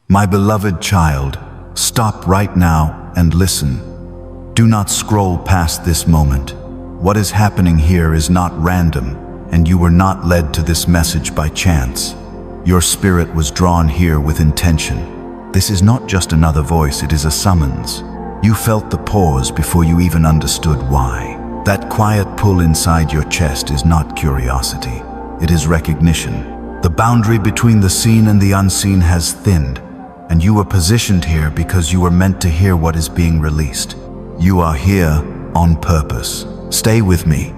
My beloved child, stop right now and listen. Do not scroll past this moment. What is happening here is not random, and you were not led to this message by chance. Your spirit was drawn here with intention. This is not just another voice, it is a summons. You felt the pause before you even understood why. That quiet pull inside your chest is not curiosity, it is recognition. The boundary between the seen and the unseen has thinned, and you were positioned here because you were meant to hear what is being released. You are here on purpose. Stay with me.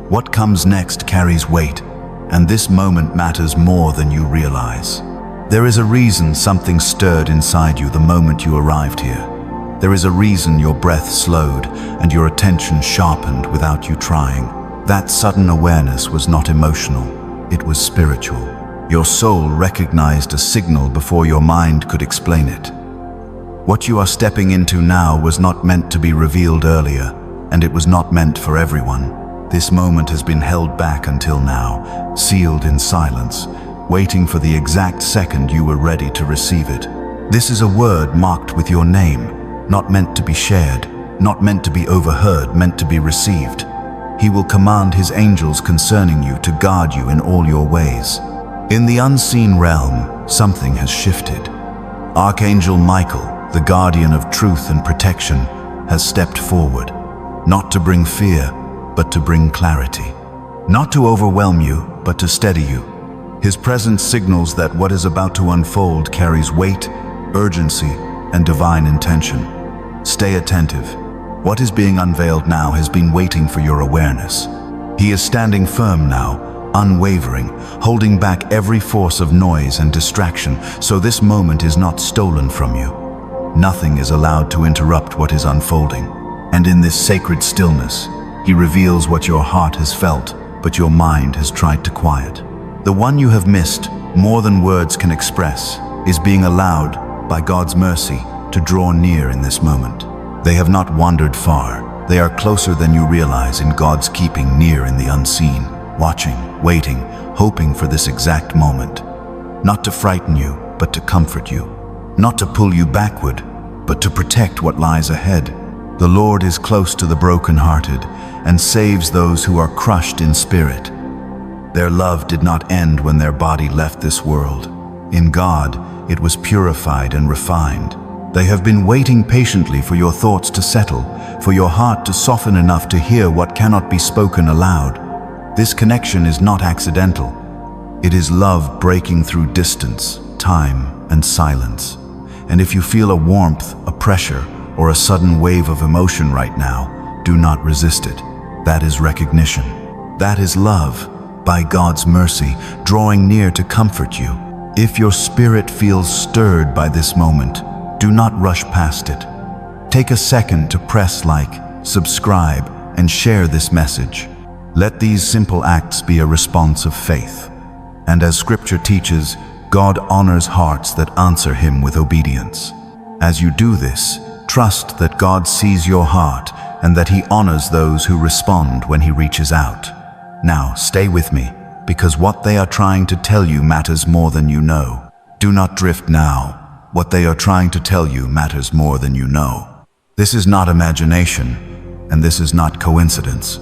What comes next carries weight, and this moment matters more than you realize. There is a reason something stirred inside you the moment you arrived here. There is a reason your breath slowed and your attention sharpened without you trying. That sudden awareness was not emotional, it was spiritual. Your soul recognized a signal before your mind could explain it. What you are stepping into now was not meant to be revealed earlier, and it was not meant for everyone. This moment has been held back until now, sealed in silence, waiting for the exact second you were ready to receive it. This is a word marked with your name, not meant to be shared, not meant to be overheard, meant to be received. He will command his angels concerning you to guard you in all your ways. In the unseen realm, something has shifted. Archangel Michael, the guardian of truth and protection, has stepped forward, not to bring fear, but to bring clarity. Not to overwhelm you, but to steady you. His presence signals that what is about to unfold carries weight, urgency, and divine intention. Stay attentive. What is being unveiled now has been waiting for your awareness. He is standing firm now, unwavering, holding back every force of noise and distraction, so this moment is not stolen from you. Nothing is allowed to interrupt what is unfolding. And in this sacred stillness, he reveals what your heart has felt, but your mind has tried to quiet. The one you have missed, more than words can express, is being allowed, by God's mercy, to draw near in this moment. They have not wandered far. They are closer than you realize, in God's keeping, near in the unseen, watching, waiting, hoping for this exact moment. Not to frighten you, but to comfort you. Not to pull you backward, but to protect what lies ahead. The Lord is close to the brokenhearted and saves those who are crushed in spirit. Their love did not end when their body left this world. In God, it was purified and refined. They have been waiting patiently for your thoughts to settle, for your heart to soften enough to hear what cannot be spoken aloud. This connection is not accidental. It is love breaking through distance, time, and silence. And if you feel a warmth, a pressure, or a sudden wave of emotion right now, do not resist it. That is recognition. That is love, by God's mercy, drawing near to comfort you. If your spirit feels stirred by this moment, do not rush past it. Take a second to press like, subscribe, and share this message. Let these simple acts be a response of faith. And as Scripture teaches, God honors hearts that answer Him with obedience. As you do this, trust that God sees your heart and that He honors those who respond when He reaches out. Now, stay with me, because what they are trying to tell you matters more than you know. Do not drift now. What they are trying to tell you matters more than you know. This is not imagination, and this is not coincidence.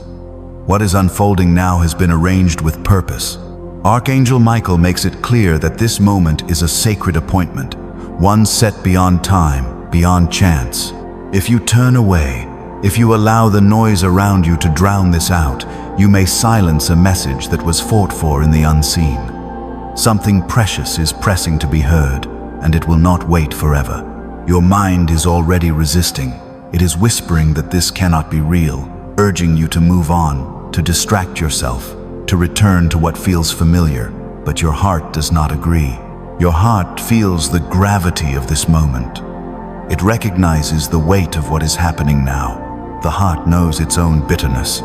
What is unfolding now has been arranged with purpose. Archangel Michael makes it clear that this moment is a sacred appointment, one set beyond time, beyond chance. If you turn away, if you allow the noise around you to drown this out, you may silence a message that was fought for in the unseen. Something precious is pressing to be heard, and it will not wait forever. Your mind is already resisting. It is whispering that this cannot be real, urging you to move on, to distract yourself, to return to what feels familiar, but your heart does not agree. Your heart feels the gravity of this moment. It recognizes the weight of what is happening now. The heart knows its own bitterness,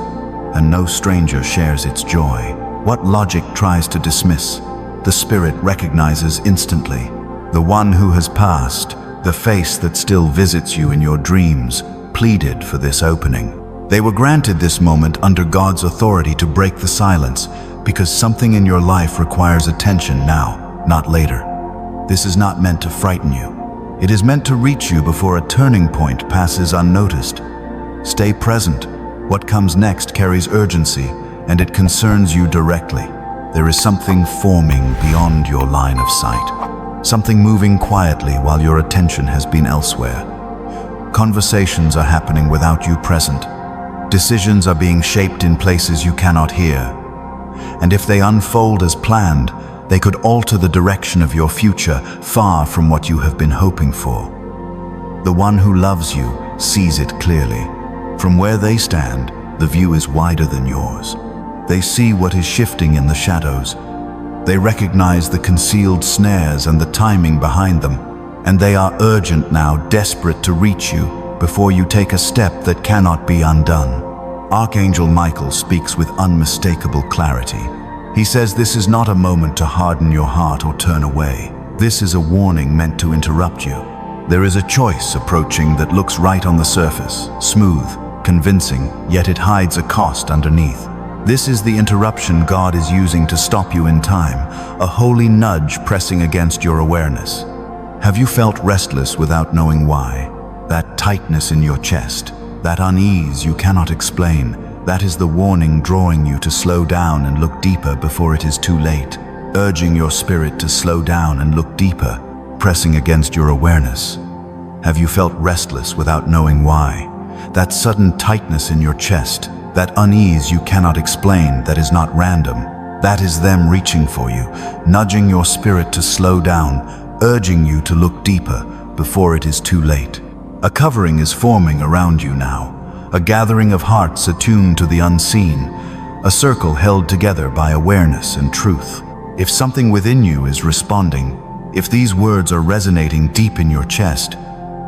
and no stranger shares its joy. What logic tries to dismiss, the spirit recognizes instantly. The one who has passed, the face that still visits you in your dreams, pleaded for this opening. They were granted this moment under God's authority to break the silence, because something in your life requires attention now, not later. This is not meant to frighten you. It is meant to reach you before a turning point passes unnoticed. Stay present. What comes next carries urgency, and it concerns you directly. There is something forming beyond your line of sight. Something moving quietly while your attention has been elsewhere. Conversations are happening without you present. Decisions are being shaped in places you cannot hear. And if they unfold as planned, they could alter the direction of your future far from what you have been hoping for. The one who loves you sees it clearly. From where they stand, the view is wider than yours. They see what is shifting in the shadows. They recognize the concealed snares and the timing behind them, and they are urgent now, desperate to reach you before you take a step that cannot be undone. Archangel Michael speaks with unmistakable clarity. He says this is not a moment to harden your heart or turn away. This is a warning meant to interrupt you. There is a choice approaching that looks right on the surface, smooth, convincing, yet it hides a cost underneath. This is the interruption God is using to stop you in time, a holy nudge pressing against your awareness. Have you felt restless without knowing why? That tightness in your chest, that unease you cannot explain, that is the warning drawing you to slow down and look deeper before it is too late, urging your spirit to slow down and look deeper, pressing against your awareness. Have you felt restless without knowing why? That sudden tightness in your chest, that unease you cannot explain, that is not random. That is them reaching for you, nudging your spirit to slow down, urging you to look deeper before it is too late. A covering is forming around you now, a gathering of hearts attuned to the unseen, a circle held together by awareness and truth. If something within you is responding, if these words are resonating deep in your chest,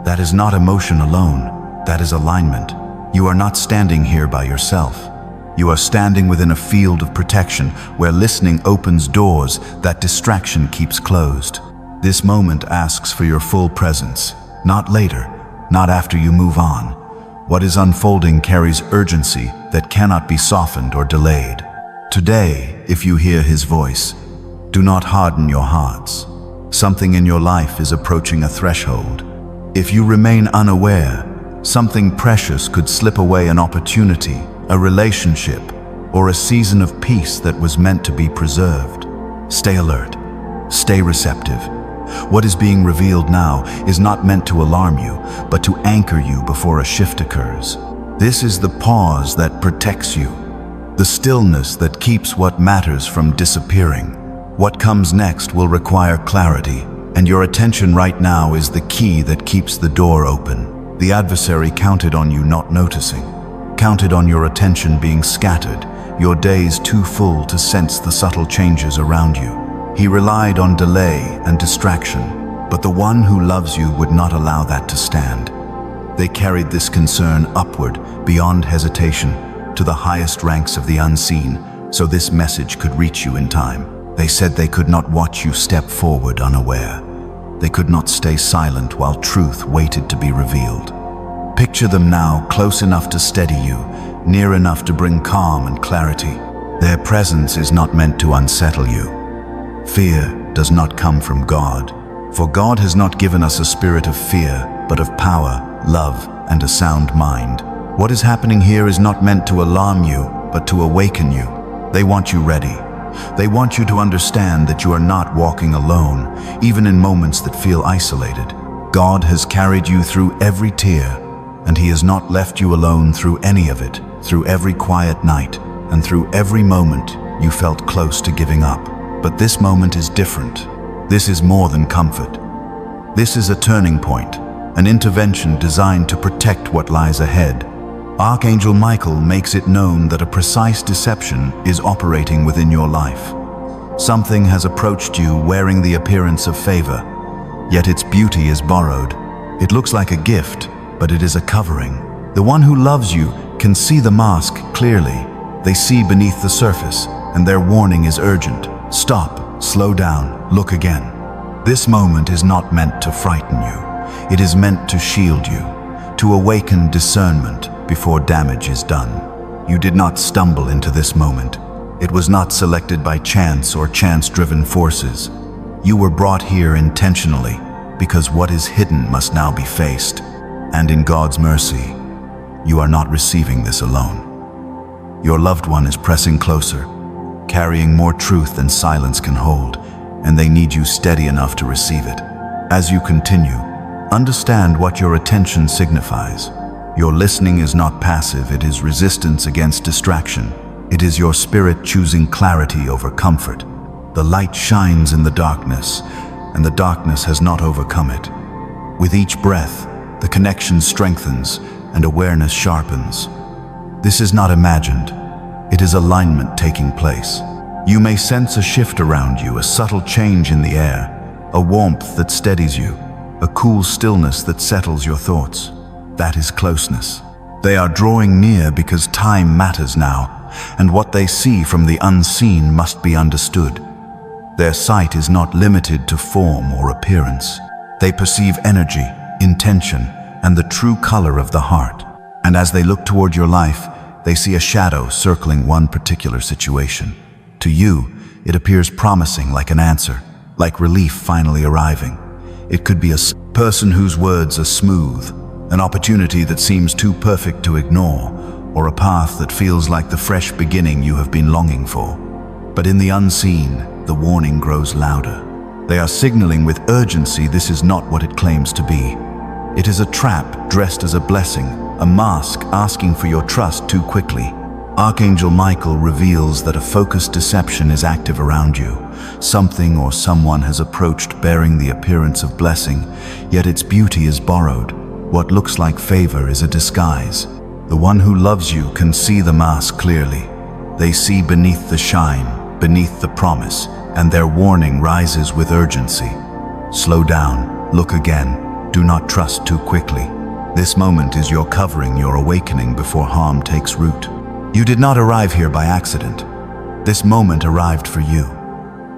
that is not emotion alone, that is alignment. You are not standing here by yourself. You are standing within a field of protection where listening opens doors that distraction keeps closed. This moment asks for your full presence, not later, not after you move on. What is unfolding carries urgency that cannot be softened or delayed. Today, if you hear His voice, do not harden your hearts. Something in your life is approaching a threshold. If you remain unaware, something precious could slip away, an opportunity, a relationship, or a season of peace that was meant to be preserved. Stay alert. Stay receptive. What is being revealed now is not meant to alarm you, but to anchor you before a shift occurs. This is the pause that protects you, the stillness that keeps what matters from disappearing. What comes next will require clarity, and your attention right now is the key that keeps the door open. The adversary counted on you not noticing, counted on your attention being scattered, your days too full to sense the subtle changes around you. He relied on delay and distraction, but the one who loves you would not allow that to stand. They carried this concern upward, beyond hesitation, to the highest ranks of the unseen, so this message could reach you in time. They said they could not watch you step forward unaware. They could not stay silent while truth waited to be revealed. Picture them now, close enough to steady you, near enough to bring calm and clarity. Their presence is not meant to unsettle you. Fear does not come from God, for God has not given us a spirit of fear, but of power, love, and a sound mind. What is happening here is not meant to alarm you, but to awaken you. They want you ready. They want you to understand that you are not walking alone, even in moments that feel isolated. God has carried you through every tear, and He has not left you alone through any of it, through every quiet night, and through every moment you felt close to giving up. But this moment is different. This is more than comfort. This is a turning point, an intervention designed to protect what lies ahead. Archangel Michael makes it known that a precise deception is operating within your life. Something has approached you wearing the appearance of favor, yet its beauty is borrowed. It looks like a gift, but it is a covering. The one who loves you can see the mask clearly. They see beneath the surface, and their warning is urgent. Stop, slow down, look again. This moment is not meant to frighten you. It is meant to shield you, to awaken discernment before damage is done. You did not stumble into this moment. It was not selected by chance or chance-driven forces. You were brought here intentionally, because what is hidden must now be faced. And in God's mercy, you are not receiving this alone. Your loved one is pressing closer, carrying more truth than silence can hold, and they need you steady enough to receive it. As you continue, understand what your attention signifies. Your listening is not passive, it is resistance against distraction. It is your spirit choosing clarity over comfort. The light shines in the darkness, and the darkness has not overcome it. With each breath, the connection strengthens and awareness sharpens. This is not imagined. It is alignment taking place. You may sense a shift around you, a subtle change in the air, a warmth that steadies you, a cool stillness that settles your thoughts. That is closeness. They are drawing near because time matters now, and what they see from the unseen must be understood. Their sight is not limited to form or appearance. They perceive energy, intention, and the true color of the heart. And as they look toward your life, they see a shadow circling one particular situation. To you, it appears promising, like an answer, like relief finally arriving. It could be a person whose words are smooth, an opportunity that seems too perfect to ignore, or a path that feels like the fresh beginning you have been longing for. But in the unseen, the warning grows louder. They are signaling with urgency this is not what it claims to be. It is a trap dressed as a blessing, a mask asking for your trust too quickly. Archangel Michael reveals that a focused deception is active around you. Something or someone has approached bearing the appearance of blessing, yet its beauty is borrowed. What looks like favor is a disguise. The one who loves you can see the mask clearly. They see beneath the shine, beneath the promise, and their warning rises with urgency. Slow down, look again, do not trust too quickly. This moment is your covering, your awakening before harm takes root. You did not arrive here by accident. This moment arrived for you.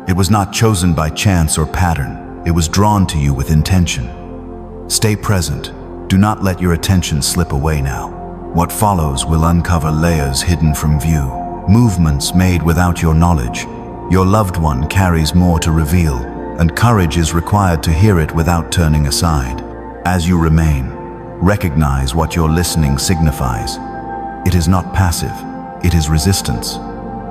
It was not chosen by chance or pattern. It was drawn to you with intention. Stay present. Do not let your attention slip away now. What follows will uncover layers hidden from view, movements made without your knowledge. Your loved one carries more to reveal, and courage is required to hear it without turning aside. As you remain, recognize what your listening signifies. It is not passive, it is resistance.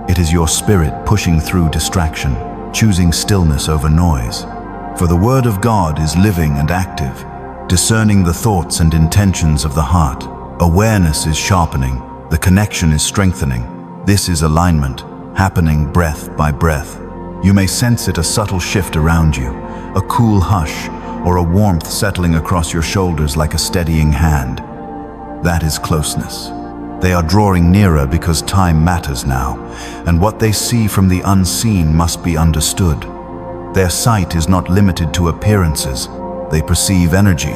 It is your spirit pushing through distraction, choosing stillness over noise. For the Word of God is living and active, discerning the thoughts and intentions of the heart. Awareness is sharpening, the connection is strengthening. This is alignment, happening breath by breath. You may sense it, a subtle shift around you, a cool hush, or a warmth settling across your shoulders like a steadying hand. That is closeness. They are drawing nearer because time matters now, and what they see from the unseen must be understood. Their sight is not limited to appearances. They perceive energy,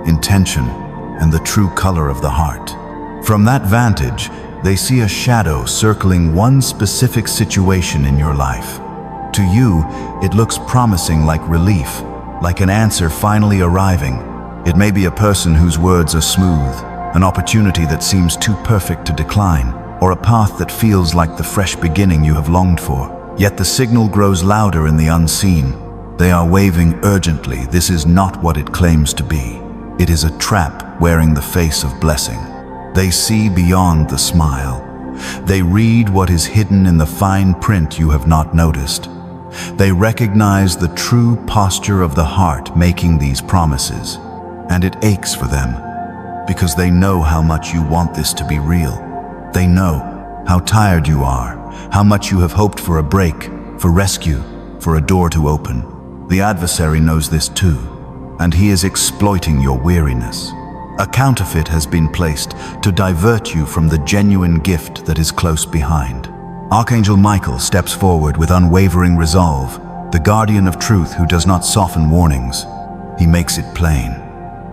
intention, and the true color of the heart. From that vantage, they see a shadow circling one specific situation in your life. To you, it looks promising, like relief, like an answer finally arriving. It may be a person whose words are smooth, an opportunity that seems too perfect to decline, or a path that feels like the fresh beginning you have longed for. Yet the signal grows louder in the unseen. They are waving urgently. This is not what it claims to be. It is a trap wearing the face of blessing. They see beyond the smile. They read what is hidden in the fine print you have not noticed. They recognize the true posture of the heart making these promises, and it aches for them because they know how much you want this to be real. They know how tired you are, how much you have hoped for a break, for rescue, for a door to open. The adversary knows this too, and he is exploiting your weariness. A counterfeit has been placed to divert you from the genuine gift that is close behind. Archangel Michael steps forward with unwavering resolve, the guardian of truth who does not soften warnings. He makes it plain.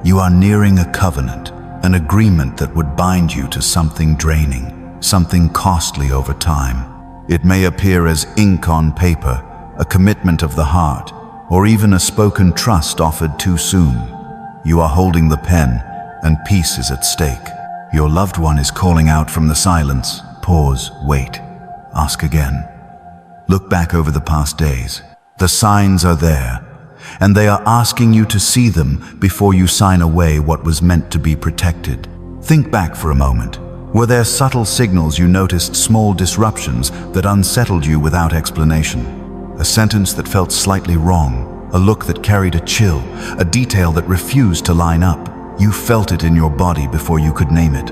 You are nearing a covenant, an agreement that would bind you to something draining, something costly over time. It may appear as ink on paper, a commitment of the heart, or even a spoken trust offered too soon. You are holding the pen, and peace is at stake. Your loved one is calling out from the silence. Pause, wait, ask again. Look back over the past days. The signs are there, and they are asking you to see them before you sign away what was meant to be protected. Think back for a moment. Were there subtle signals you noticed, small disruptions that unsettled you without explanation? A sentence that felt slightly wrong, a look that carried a chill, a detail that refused to line up. You felt it in your body before you could name it.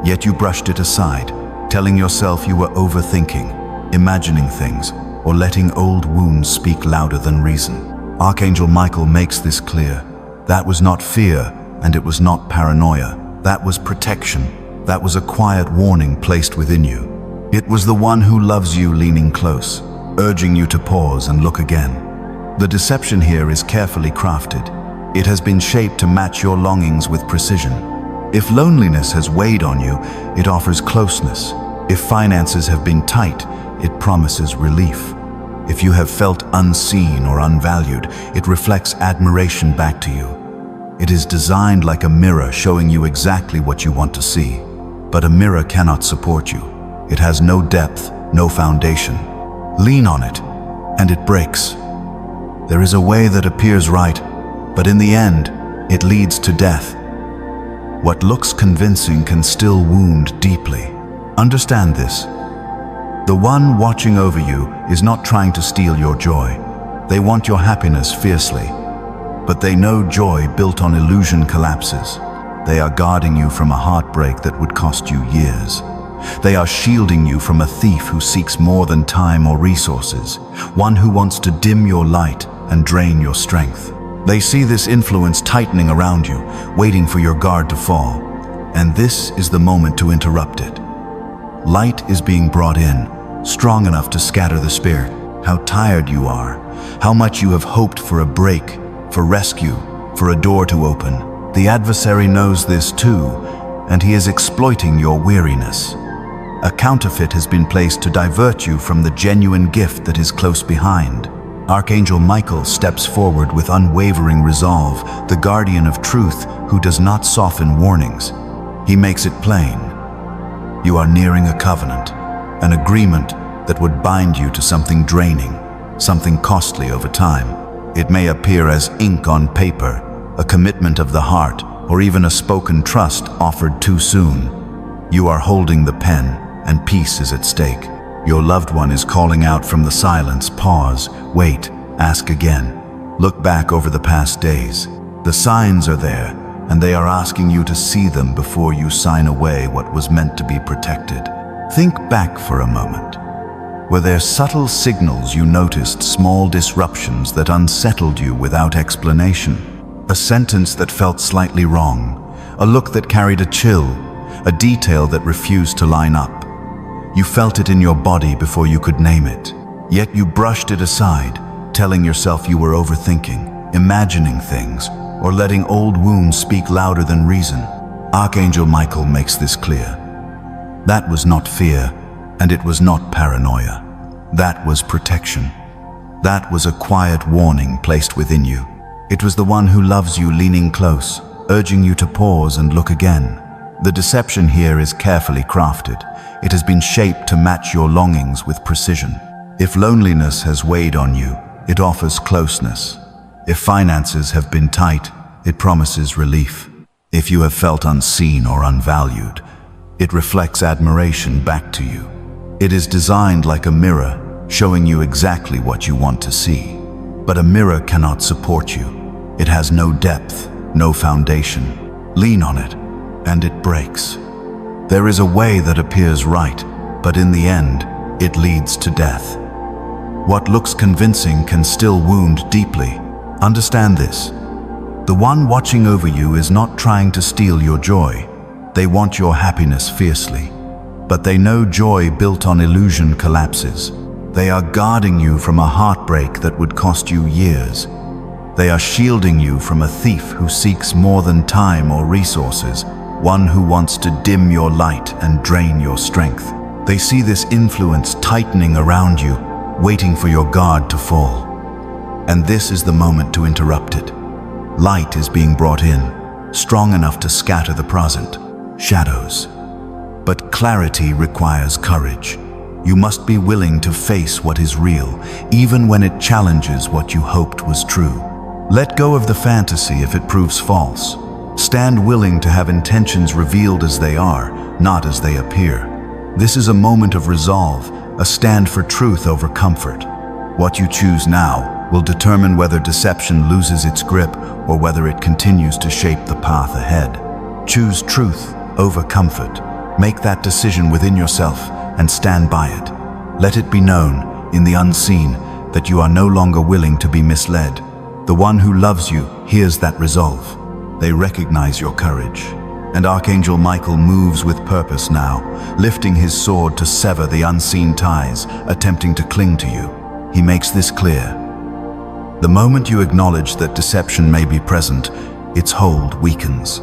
Yet you brushed it aside, telling yourself you were overthinking, imagining things, or letting old wounds speak louder than reason. Archangel Michael makes this clear. That was not fear, and it was not paranoia. That was protection. That was a quiet warning placed within you. It was the one who loves you leaning close, urging you to pause and look again. The deception here is carefully crafted. It has been shaped to match your longings with precision. If loneliness has weighed on you, it offers closeness. If finances have been tight, it promises relief. If you have felt unseen or unvalued, it reflects admiration back to you. It is designed like a mirror, showing you exactly what you want to see. But a mirror cannot support you. It has no depth, no foundation. Lean on it, and it breaks. There is a way that appears right, but in the end, it leads to death. What looks convincing can still wound deeply. Understand this. The one watching over you is not trying to steal your joy. They want your happiness fiercely, but they know joy built on illusion collapses. They are guarding you from a heartbreak that would cost you years. They are shielding you from a thief who seeks more than time or resources, one who wants to dim your light and drain your strength. They see this influence tightening around you, waiting for your guard to fall. And this is the moment to interrupt it. Light is being brought in, strong enough to scatter the spirit. How tired you are, how much you have hoped for a break, for rescue, for a door to open. The adversary knows this too, and he is exploiting your weariness. A counterfeit has been placed to divert you from the genuine gift that is close behind. Archangel Michael steps forward with unwavering resolve, the guardian of truth who does not soften warnings. He makes it plain. You are nearing a covenant, an agreement that would bind you to something draining, something costly over time. It may appear as ink on paper, a commitment of the heart, or even a spoken trust offered too soon. You are holding the pen, and peace is at stake. Your loved one is calling out from the silence. Pause, wait, ask again. Look back over the past days. The signs are there, and they are asking you to see them before you sign away what was meant to be protected. Think back for a moment. Were there subtle signals you noticed, small disruptions that unsettled you without explanation? A sentence that felt slightly wrong, a look that carried a chill, a detail that refused to line up. You felt it in your body before you could name it, yet you brushed it aside, telling yourself you were overthinking, imagining things, or letting old wounds speak louder than reason. Archangel Michael makes this clear. That was not fear, and it was not paranoia. That was protection. That was a quiet warning placed within you. It was the one who loves you leaning close, urging you to pause and look again. The deception here is carefully crafted. It has been shaped to match your longings with precision. If loneliness has weighed on you, it offers closeness. If finances have been tight, it promises relief. If you have felt unseen or unvalued, it reflects admiration back to you. It is designed like a mirror, showing you exactly what you want to see. But a mirror cannot support you. It has no depth, no foundation. Lean on it, and it breaks. There is a way that appears right, but in the end, it leads to death. What looks convincing can still wound deeply. Understand this. The one watching over you is not trying to steal your joy. They want your happiness fiercely. But they know joy built on illusion collapses. They are guarding you from a heartbreak that would cost you years. They are shielding you from a thief who seeks more than time or resources, one who wants to dim your light and drain your strength. They see this influence tightening around you, waiting for your guard to fall. And this is the moment to interrupt it. Light is being brought in, strong enough to scatter the present shadows. But clarity requires courage. You must be willing to face what is real, even when it challenges what you hoped was true. Let go of the fantasy if it proves false. Stand willing to have intentions revealed as they are, not as they appear. This is a moment of resolve, a stand for truth over comfort. What you choose now will determine whether deception loses its grip or whether it continues to shape the path ahead. Choose truth over comfort. Make that decision within yourself and stand by it. Let it be known, in the unseen, that you are no longer willing to be misled. The one who loves you hears that resolve. They recognize your courage. And Archangel Michael moves with purpose now, lifting his sword to sever the unseen ties, attempting to cling to you. He makes this clear. The moment you acknowledge that deception may be present, its hold weakens.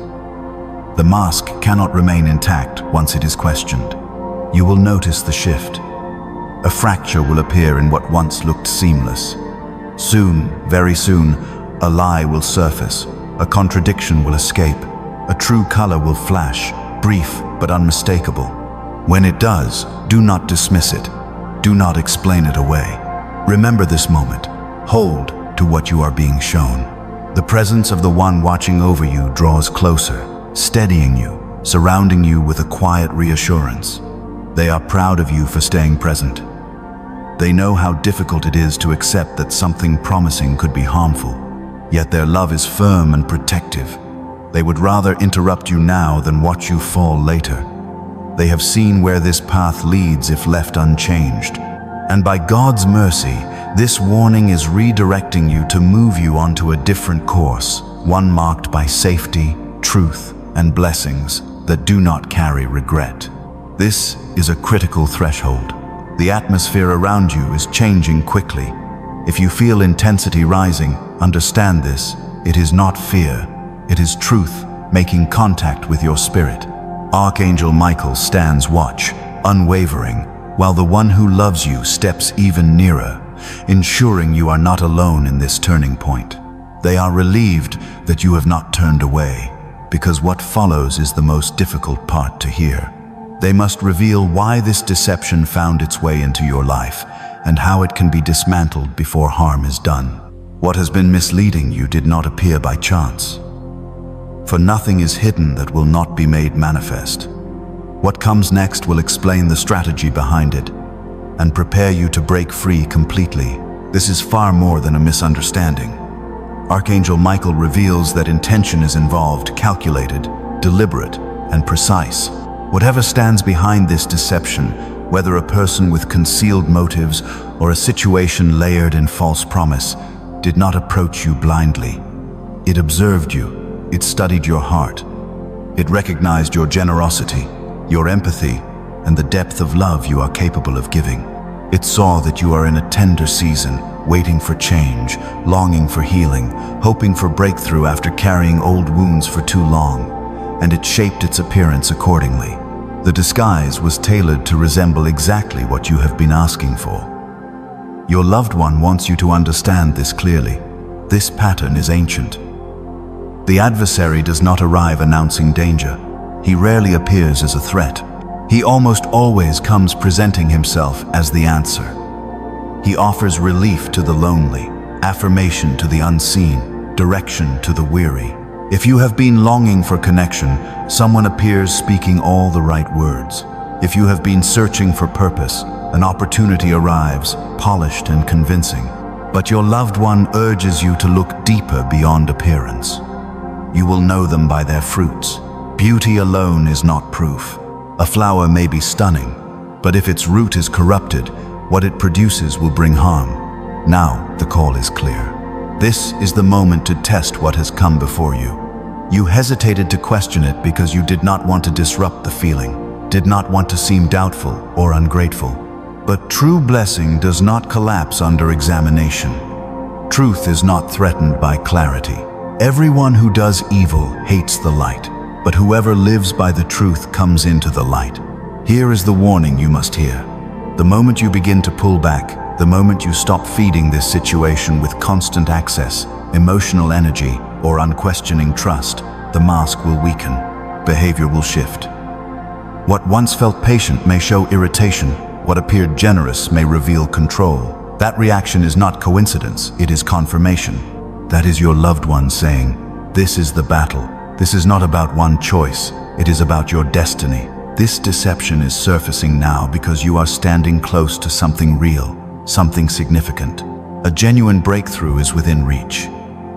The mask cannot remain intact once it is questioned. You will notice the shift. A fracture will appear in what once looked seamless. Soon, very soon, a lie will surface. A contradiction will escape. A true color will flash, brief but unmistakable. When it does, do not dismiss it. Do not explain it away. Remember this moment. Hold to what you are being shown. The presence of the one watching over you draws closer, steadying you, surrounding you with a quiet reassurance. They are proud of you for staying present. They know how difficult it is to accept that something promising could be harmful. Yet their love is firm and protective. They would rather interrupt you now than watch you fall later. They have seen where this path leads if left unchanged. And by God's mercy, this warning is redirecting you to move you onto a different course, one marked by safety, truth, and blessings that do not carry regret. This is a critical threshold. The atmosphere around you is changing quickly. If you feel intensity rising, understand this. It is not fear. It is truth making contact with your spirit. Archangel Michael stands watch, unwavering, while the one who loves you steps even nearer, ensuring you are not alone in this turning point. They are relieved that you have not turned away, because what follows is the most difficult part to hear. They must reveal why this deception found its way into your life and how it can be dismantled before harm is done. What has been misleading you did not appear by chance. For nothing is hidden that will not be made manifest. What comes next will explain the strategy behind it and prepare you to break free completely. This is far more than a misunderstanding. Archangel Michael reveals that intention is involved, calculated, deliberate, and precise. Whatever stands behind this deception, whether a person with concealed motives or a situation layered in false promise, did not approach you blindly. It observed you. It studied your heart. It recognized your generosity, your empathy, and the depth of love you are capable of giving. It saw that you are in a tender season, waiting for change, longing for healing, hoping for breakthrough after carrying old wounds for too long, and it shaped its appearance accordingly. The disguise was tailored to resemble exactly what you have been asking for. Your loved one wants you to understand this clearly. This pattern is ancient. The adversary does not arrive announcing danger. He rarely appears as a threat. He almost always comes presenting himself as the answer. He offers relief to the lonely, affirmation to the unseen, direction to the weary. If you have been longing for connection, someone appears speaking all the right words. If you have been searching for purpose, an opportunity arrives, polished and convincing. But your loved one urges you to look deeper beyond appearance. You will know them by their fruits. Beauty alone is not proof. A flower may be stunning, but if its root is corrupted, what it produces will bring harm. Now the call is clear. This is the moment to test what has come before you. You hesitated to question it because you did not want to disrupt the feeling, did not want to seem doubtful or ungrateful. But true blessing does not collapse under examination. Truth is not threatened by clarity. Everyone who does evil hates the light, but whoever lives by the truth comes into the light. Here is the warning you must hear. The moment you begin to pull back, the moment you stop feeding this situation with constant access, emotional energy, or unquestioning trust, the mask will weaken, behavior will shift. What once felt patient may show irritation, what appeared generous may reveal control. That reaction is not coincidence, it is confirmation. That is your loved one saying, "This is the battle. This is not about one choice, it is about your destiny." This deception is surfacing now because you are standing close to something real, something significant. A genuine breakthrough is within reach.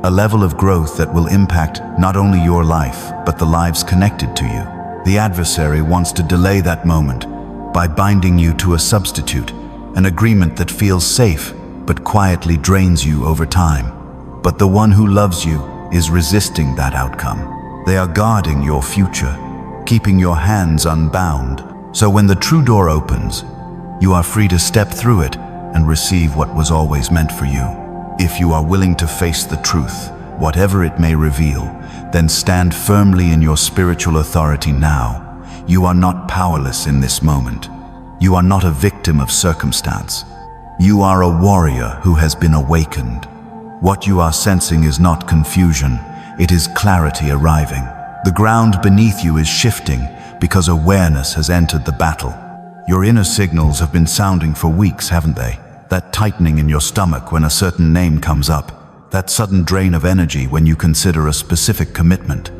A level of growth that will impact not only your life, but the lives connected to you. The adversary wants to delay that moment by binding you to a substitute, an agreement that feels safe but quietly drains you over time. But the one who loves you is resisting that outcome. They are guarding your future, keeping your hands unbound. So when the true door opens, you are free to step through it and receive what was always meant for you. If you are willing to face the truth, whatever it may reveal, then stand firmly in your spiritual authority now. You are not powerless in this moment. You are not a victim of circumstance. You are a warrior who has been awakened. What you are sensing is not confusion, it is clarity arriving. The ground beneath you is shifting because awareness has entered the battle. Your inner signals have been sounding for weeks, haven't they? That tightening in your stomach when a certain name comes up. That sudden drain of energy when you consider a specific commitment.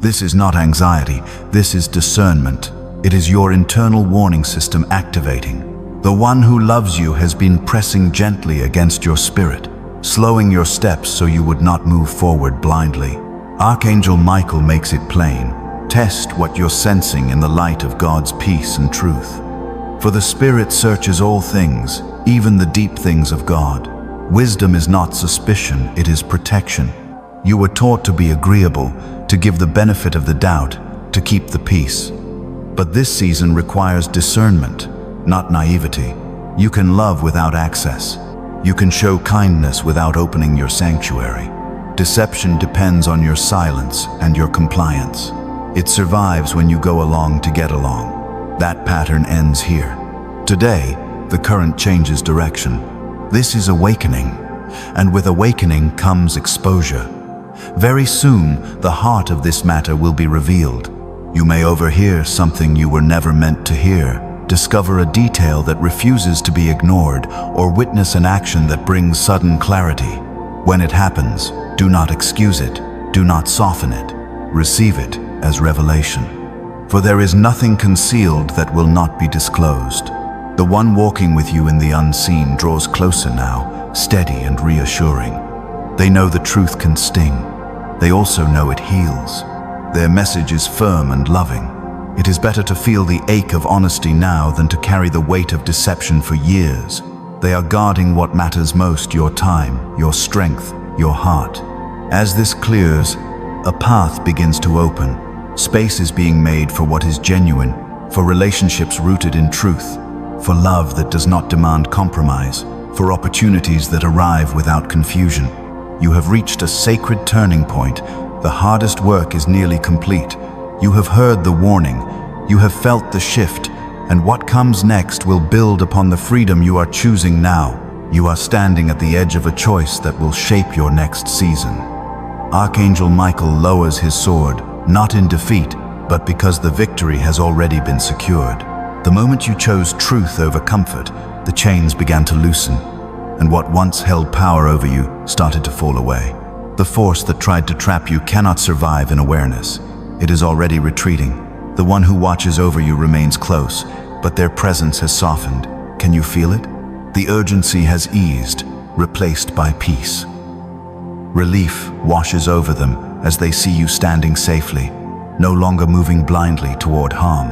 This is not anxiety, this is discernment. It is your internal warning system activating. The one who loves you has been pressing gently against your spirit, slowing your steps so you would not move forward blindly. Archangel Michael makes it plain. Test what you're sensing in the light of God's peace and truth. For the Spirit searches all things, even the deep things of God. Wisdom is not suspicion, it is protection. You were taught to be agreeable, to give the benefit of the doubt, to keep the peace. But this season requires discernment, not naivety. You can love without access. You can show kindness without opening your sanctuary. Deception depends on your silence and your compliance. It survives when you go along to get along. That pattern ends here. Today, the current changes direction. This is awakening, and with awakening comes exposure. Very soon, the heart of this matter will be revealed. You may overhear something you were never meant to hear, discover a detail that refuses to be ignored, or witness an action that brings sudden clarity. When it happens, do not excuse it, do not soften it. Receive it as revelation. For there is nothing concealed that will not be disclosed. The one walking with you in the unseen draws closer now, steady and reassuring. They know the truth can sting. They also know it heals. Their message is firm and loving. It is better to feel the ache of honesty now than to carry the weight of deception for years. They are guarding what matters most, your time, your strength, your heart. As this clears, a path begins to open. Space is being made for what is genuine, for relationships rooted in truth, for love that does not demand compromise, for opportunities that arrive without confusion. You have reached a sacred turning point. The hardest work is nearly complete. You have heard the warning, you have felt the shift, and what comes next will build upon the freedom you are choosing now. You are standing at the edge of a choice that will shape your next season. Archangel Michael lowers his sword, not in defeat, but because the victory has already been secured. The moment you chose truth over comfort, the chains began to loosen, and what once held power over you started to fall away. The force that tried to trap you cannot survive in awareness. It is already retreating. The one who watches over you remains close, but their presence has softened. Can you feel it? The urgency has eased, replaced by peace. Relief washes over them as they see you standing safely, no longer moving blindly toward harm.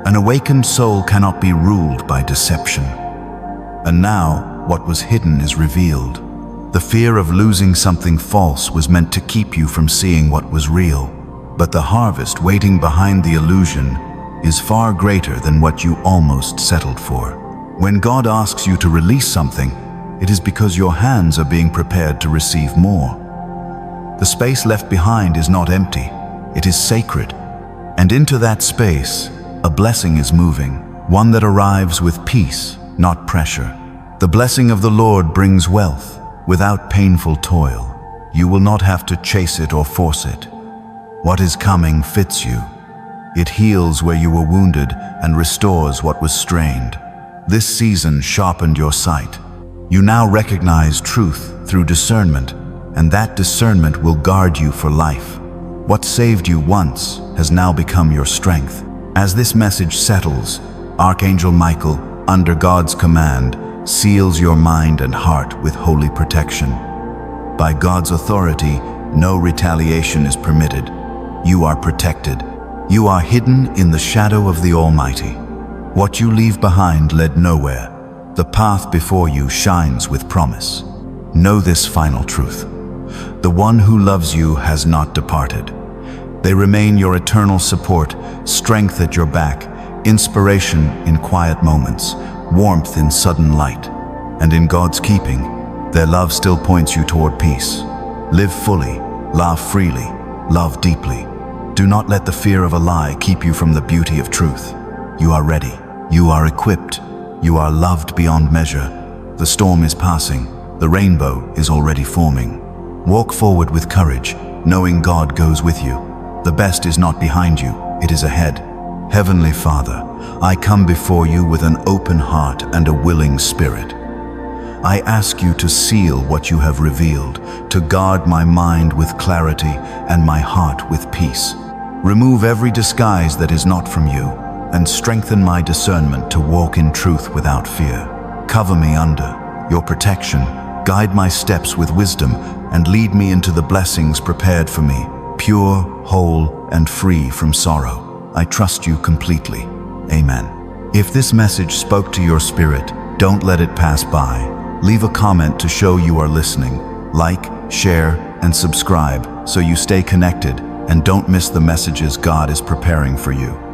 An awakened soul cannot be ruled by deception. And now, what was hidden is revealed. The fear of losing something false was meant to keep you from seeing what was real. But the harvest waiting behind the illusion is far greater than what you almost settled for. When God asks you to release something, it is because your hands are being prepared to receive more. The space left behind is not empty, it is sacred. And into that space, a blessing is moving, one that arrives with peace, not pressure. The blessing of the Lord brings wealth without painful toil. You will not have to chase it or force it. What is coming fits you. It heals where you were wounded and restores what was strained. This season sharpened your sight. You now recognize truth through discernment, and that discernment will guard you for life. What saved you once has now become your strength. As this message settles, Archangel Michael, under God's command, seals your mind and heart with holy protection. By God's authority, no retaliation is permitted. You are protected. You are hidden in the shadow of the Almighty. What you leave behind led nowhere. The path before you shines with promise. Know this final truth. The one who loves you has not departed. They remain your eternal support, strength at your back, inspiration in quiet moments, warmth in sudden light. And in God's keeping, their love still points you toward peace. Live fully, laugh freely, love deeply. Do not let the fear of a lie keep you from the beauty of truth. You are ready. You are equipped. You are loved beyond measure. The storm is passing. The rainbow is already forming. Walk forward with courage, knowing God goes with you. The best is not behind you, it is ahead. Heavenly Father, I come before you with an open heart and a willing spirit. I ask you to seal what you have revealed, to guard my mind with clarity and my heart with peace. Remove every disguise that is not from you, and strengthen my discernment to walk in truth without fear. Cover me under your protection, guide my steps with wisdom, and lead me into the blessings prepared for me, pure, whole, and free from sorrow. I trust you completely. Amen. If this message spoke to your spirit, don't let it pass by. Leave a comment to show you are listening. Like, share, and subscribe so you stay connected and don't miss the messages God is preparing for you.